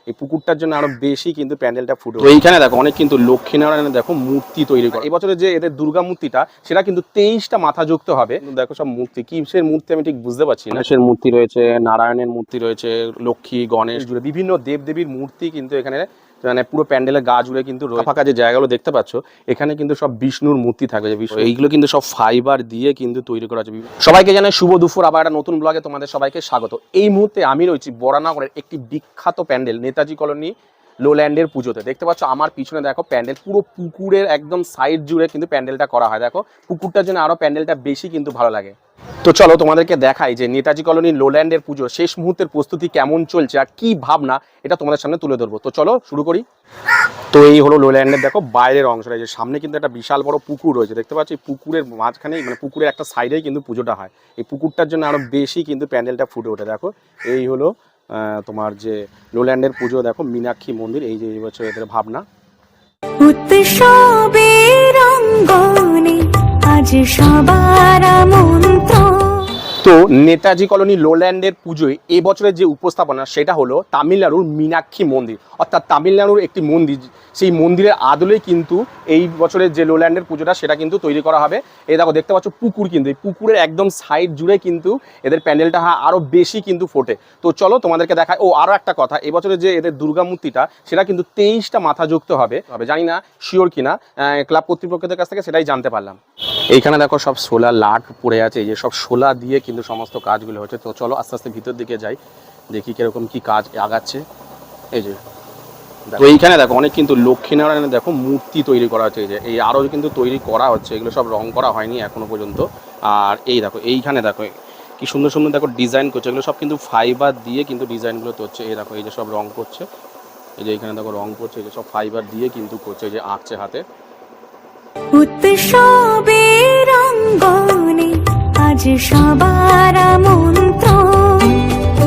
এই পুকুরটার জন্য আরো বেশি কিন্তু প্যান্ডেলটা ফুটে। তো এইখানে দেখো অনেক কিন্তু লক্ষ্মীনারায়ণের দেখো মূর্তি তৈরি করা। এই বছরে যে এদের দুর্গা মূর্তিটা সেটা কিন্তু 23টা মাথা যুক্ত হবে। দেখো সব মূর্তি, কিসের মূর্তি আমি ঠিক বুঝতে পারছি না। গণেশের মূর্তি রয়েছে, নারায়ণের মূর্তি রয়েছে, লক্ষ্মী গণেশ জুড়ে বিভিন্ন দেবদেবীর মূর্তি কিন্তু এখানে মানে পুরো প্যান্ডেলের গা জুড়ে কিন্তু ফাঁকা যে জায়গাগুলো দেখতে পাচ্ছ এখানে কিন্তু সব বিষ্ণুর মূর্তি থাকবে। এইগুলো কিন্তু সব ফাইবার দিয়ে কিন্তু তৈরি করা আছে। সবাইকে জানাই শুভ দুপুর, আবার একটা নতুন ব্লগে তোমাদের সবাইকে স্বাগত। এই মুহূর্তে আমি রয়েছি বরানগরের একটি বিখ্যাত প্যান্ডেল নেতাজি কলোনি লোল্যান্ডের পুজোতে। দেখতে পাচ্ছ আমার পিছনে দেখো প্যান্ডেল পুরো পুকুরের একদম সাইড জুড়ে কিন্তু প্যান্ডেলটা করা হয়। দেখো পুকুরটার জন্য আরো প্যান্ডেলটা বেশি কিন্তু ভালো লাগে। তো চলো তোমাদেরকে দেখাই যে নেতাজি কলোনি লোল্যান্ডের পুজো শেষ মুহূর্তের প্রস্তুতি কেমন চলছে আর কি ভাবনা এটা তোমাদের সামনে তুলে ধরবো। তো চলো শুরু করি। তো এই হলো লোল্যান্ডের দেখো বাইরের অংশটা, যে সামনে কিন্তু একটা বিশাল বড় পুকুর রয়েছে। দেখতে পাচ্ছি পুকুরের মাঝখানেই মানে পুকুরের একটা সাইডেই কিন্তু পুজোটা হয়। এই পুকুরটার জন্য আরো বেশি কিন্তু প্যান্ডেলটা ফুটে ওঠে। দেখো এই হলো তোমার যে লোল্যান্ডের পুজো। দেখো মীনাক্ষী মন্দির, এই যে এই বছর এদের ভাবনা। উৎসবের অঙ্গনে আজ সবার আমন্ত্রণ। তো নেতাজি কলোনি লোল্যান্ডের পুজোয় এবছরের যে উপস্থাপনা সেটা হলো তামিলনাড়ুর মীনাক্ষী মন্দির, অর্থাৎ তামিলনাড়ুর একটি মন্দির। সেই মন্দিরের আদলেই কিন্তু এই বছরের যে লোল্যান্ডের পুজোটা সেটা কিন্তু তৈরি করা হবে। এই দেখো দেখতে পাচ্ছ পুকুর, কিন্তু এই পুকুরের একদম সাইড জুড়ে কিন্তু এদের প্যান্ডেলটা আরও বেশি কিন্তু ফোটে। তো চলো তোমাদেরকে দেখায়। ও আরও একটা কথা, এবছরের যে এদের দুর্গা মূর্তিটা সেটা কিন্তু 23টা মাথা যুক্ত হবে। জানি না শিওর কিনা, ক্লাব কর্তৃপক্ষদের কাছ থেকে সেটাই জানতে পারলাম। এইখানে দেখো সব সোলার লাট পড়ে আছে, এই যে সব সোলার দিয়ে কিন্তু সমস্ত কাজগুলো হচ্ছে। তো চলো আস্তে আস্তে ভিতর দিকে যাই, দেখি কিরকম কি কাজ আগাচ্ছে। এই যে তো এইখানে দেখো অনেক কিন্তু লক্ষ্মীনারায়ণের দেখো মূর্তি তৈরি করা হচ্ছে। এই যে এই আরও কিন্তু তৈরি করা হচ্ছে, এগুলো সব রং করা হয়নি এখনো পর্যন্ত। আর এই দেখো এইখানে দেখো কি সুন্দর সুন্দর দেখো ডিজাইন করছে, এগুলো সব কিন্তু ফাইবার দিয়ে কিন্তু ডিজাইনগুলো করছে। এই দেখো এই যে সব রং করছে, এই যে এইখানে দেখো রং করছে, এই যে সব ফাইবার দিয়ে কিন্তু করছে, এই যে আঁকছে হাতে। উৎসবের অঙ্গনে আজ সবার আমন্ত্রণ।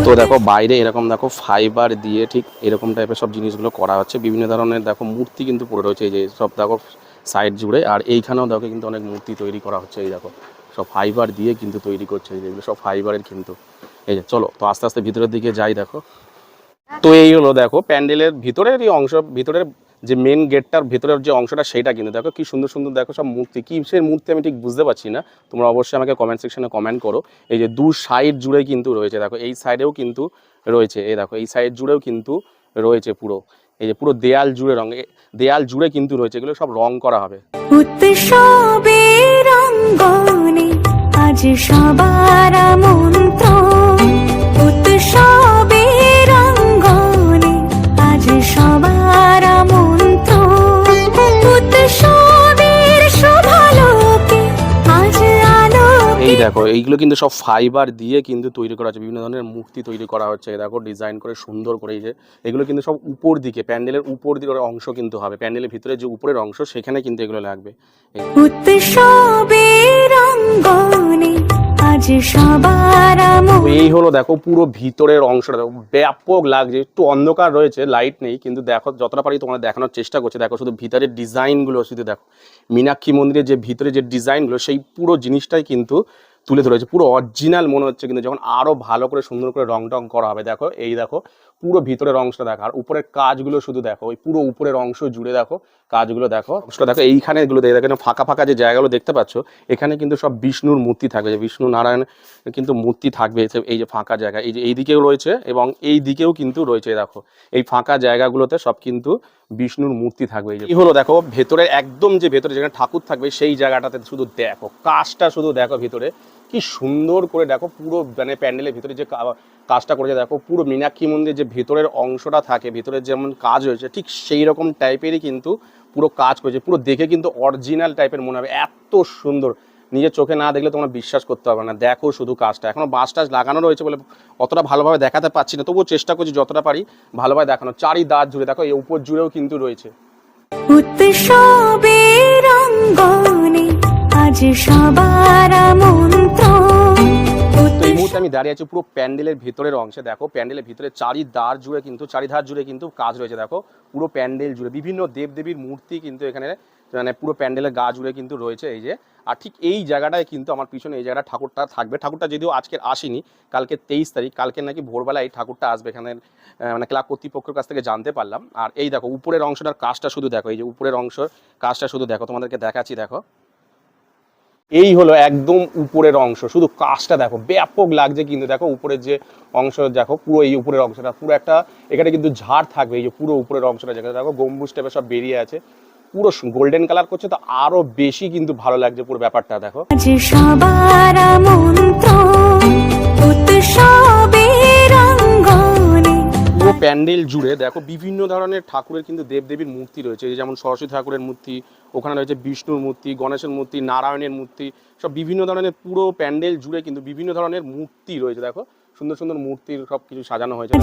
তো দেখো বাইরে এরকম দেখো ফাইবার দিয়ে ঠিক এরকম টাইপের সব জিনিসগুলো করা হচ্ছে। বিভিন্ন ধরনের দেখো মূর্তি কিন্তু পড়ে রয়েছে, এই যে সব দেখো সাইড জুড়ে। আর এইখানেও দেখো কিন্তু অনেক মূর্তি তৈরি করা হচ্ছে। এই দেখো সব ফাইবার দিয়ে কিন্তু তৈরি করছে, যেগুলো সব ফাইবারের কিন্তু। এই যে চলো তো আস্তে আস্তে ভিতরের দিকে যাই। দেখো তো এই হলো দেখো প্যান্ডেলের ভিতরের এই অংশ, ভিতরের যে মেন গেটটার ভিতরের যে অংশটা সেটা কিন্তু দেখো কি সুন্দর সুন্দর দেখো সব মূর্তি। কিসের মূর্তি আমি ঠিক বুঝতে পারছি না, তোমরা অবশ্যই আমাকে কমেন্ট সেকশনে কমেন্ট করো। এই যে দু সাইড জুড়ে কিন্তু রয়েছে, দেখো এই সাইডেও কিন্তু রয়েছে, এই দেখো এই সাইড জুড়েও কিন্তু রয়েছে পুরো। এই যে পুরো দেয়াল জুড়ে রঙ, দেয়াল জুড়ে কিন্তু রয়েছে, এগুলো সব রং করা হবে। উৎসবের অঙ্গনে আজ সবার আমন্ত্রণ। উৎসবের অঙ্গনে আজ সবার আমন্ত্রণ। উৎসবের শোভালোকে আজ আলো। এই দেখো এইগুলো কিন্তু সব ফাইবার দিয়ে কিন্তু তৈরি করা হচ্ছে, বিভিন্ন ধরনের মূর্তি তৈরি করা হচ্ছে। দেখো ডিজাইন করে সুন্দর করে। এই যে এগুলো কিন্তু সব উপর দিকে, প্যান্ডেলের উপর দিকের অংশ কিন্তু হবে, প্যান্ডেলের ভিতরে যে উপরের অংশ সেখানে কিন্তু এগুলো লাগবে। উৎসবের অঙ্গনে আজ সবার আমন্ত্রণ। এই হলো দেখো পুরো ভিতরের অংশটা দেখো ব্যাপক লাগছে, একটু অন্ধকার রয়েছে, লাইট নেই, কিন্তু দেখো যতটা পারি তোমাদের দেখানোর চেষ্টা করছে। দেখো শুধু ভিতরের ডিজাইনগুলো শুধু দেখো, মীনাক্ষী মন্দিরের যে ভিতরে যে ডিজাইনগুলো সেই পুরো জিনিসটাই কিন্তু তুলে ধরেছে, পুরো অরিজিনাল মনে হচ্ছে। কিন্তু যখন আরো ভালো করে সুন্দর করে রং টং করা হবে, দেখো এই দেখো পুরো ভিতরের অংশটা দেখো, আর উপরের কাজগুলো শুধু দেখো, ওই পুরো উপরের অংশ জুড়ে দেখো কাজগুলো দেখো। অংশটা দেখো এইখানে এগুলো দেখো ফাঁকা ফাঁকা যে জায়গাগুলো দেখতে পাচ্ছ এখানে কিন্তু সব বিষ্ণুর মূর্তি থাকবে, যে বিষ্ণু নারায়ণ কিন্তু মূর্তি থাকবে। এই যে ফাঁকা জায়গা, এই যে এই দিকেও রয়েছে এবং এই দিকেও কিন্তু রয়েছে। দেখো এই ফাঁকা জায়গাগুলোতে সব কিন্তু বিষ্ণুর মূর্তি থাকবে। এই হলো দেখো ভেতরে একদম যে ভেতরে যেখানে ঠাকুর থাকবে সেই জায়গাটাতে শুধু দেখো কাজটা শুধু দেখো ভিতরে কি সুন্দর করে। দেখো পুরো মানে প্যান্ডেলের ভিতরে যে কাজটা করেছে, দেখো পুরো মীনাক্ষী মন্দির যে ভেতরের অংশটা থাকে, ভেতরের যেমন কাজ হয়েছে ঠিক সেই রকম টাইপেরই কিন্তু পুরো কাজ করেছে। পুরো দেখে কিন্তু অরিজিনাল টাইপের মনে হবে, এত সুন্দর। নিজের চোখে না দেখলে তোমরা বিশ্বাস করতে হবে না। দেখো শুধু কাজটা, এখনো বাঁশ টাস লাগানো রয়েছে বলে অতটা ভালোভাবে দেখাতে পারছি না, তবুও চেষ্টা করছি যতটা পারি ভালোভাবে দেখানো। চারি দাঁত জুড়ে দেখো, এই উপর জুড়েও কিন্তু রয়েছে। উৎসবের অঙ্গনে আজ সবার আমন্ত্রণ। এই মুহূর্তে আমি দাঁড়িয়ে আছি পুরো প্যান্ডেলের ভিতরের অংশে। দেখো প্যান্ডেলের ভিতরে চারিধার জুড়ে কিন্তু কাজ রয়েছে। দেখো পুরো প্যান্ডেল জুড়ে বিভিন্ন দেবদেবীর মূর্তি কিন্তু এখানে মানে পুরো প্যান্ডেলের গা জুড়ে কিন্তু রয়েছে এই যে। আর ঠিক এই জায়গাটায় কিন্তু আমার পিছনে এই জায়গাটা ঠাকুরটা থাকবে। ঠাকুরটা যদিও আজকের আসেনি, কালকে 23 তারিখ, কালকে নাকি ভোরবেলায় এই ঠাকুরটা আসবে এখানে, মানে ক্লাব কর্তৃপক্ষের কাছ থেকে জানতে পারলাম। আর এই দেখো উপরের অংশটার কাজটা শুধু দেখো, এই যে উপরের অংশের কাজটা শুধু দেখো, তোমাদেরকে দেখাচ্ছি দেখো। এই হলো একদম উপরের অংশ, শুধু কাজটা দেখো ব্যাপক লাগছে কিন্তু। দেখো উপরের যে অংশ দেখো, পুরো এই উপরের অংশটা পুরো একটা, এখানে কিন্তু ঝাড় থাকবে, এই যে পুরো উপরের অংশটা যেখানে দেখো গম্বুজ টাইপের সব বেরিয়ে আছে, পুরো গোল্ডেন কালার করছে, তো আরো বেশি কিন্তু ভালো লাগছে পুরো ব্যাপারটা দেখো। পুরো প্যান্ডেল জুড়ে দেখো বিভিন্ন ধরনের ঠাকুরের কিন্তু দেবদেবীর মূর্তি রয়েছে, এই যেমন সরস্বতী ঠাকুরের মূর্তি, ওখানে রয়েছে বিষ্ণুর মূর্তি, গণেশের মূর্তি, নারায়ণের মূর্তি, সব বিভিন্ন ধরনের পুরো প্যান্ডেল জুড়ে কিন্তু বিভিন্ন ধরনের মূর্তি রয়েছে। দেখো সুন্দর সুন্দর মূর্তির সব কিছু সাজানো হয়েছে।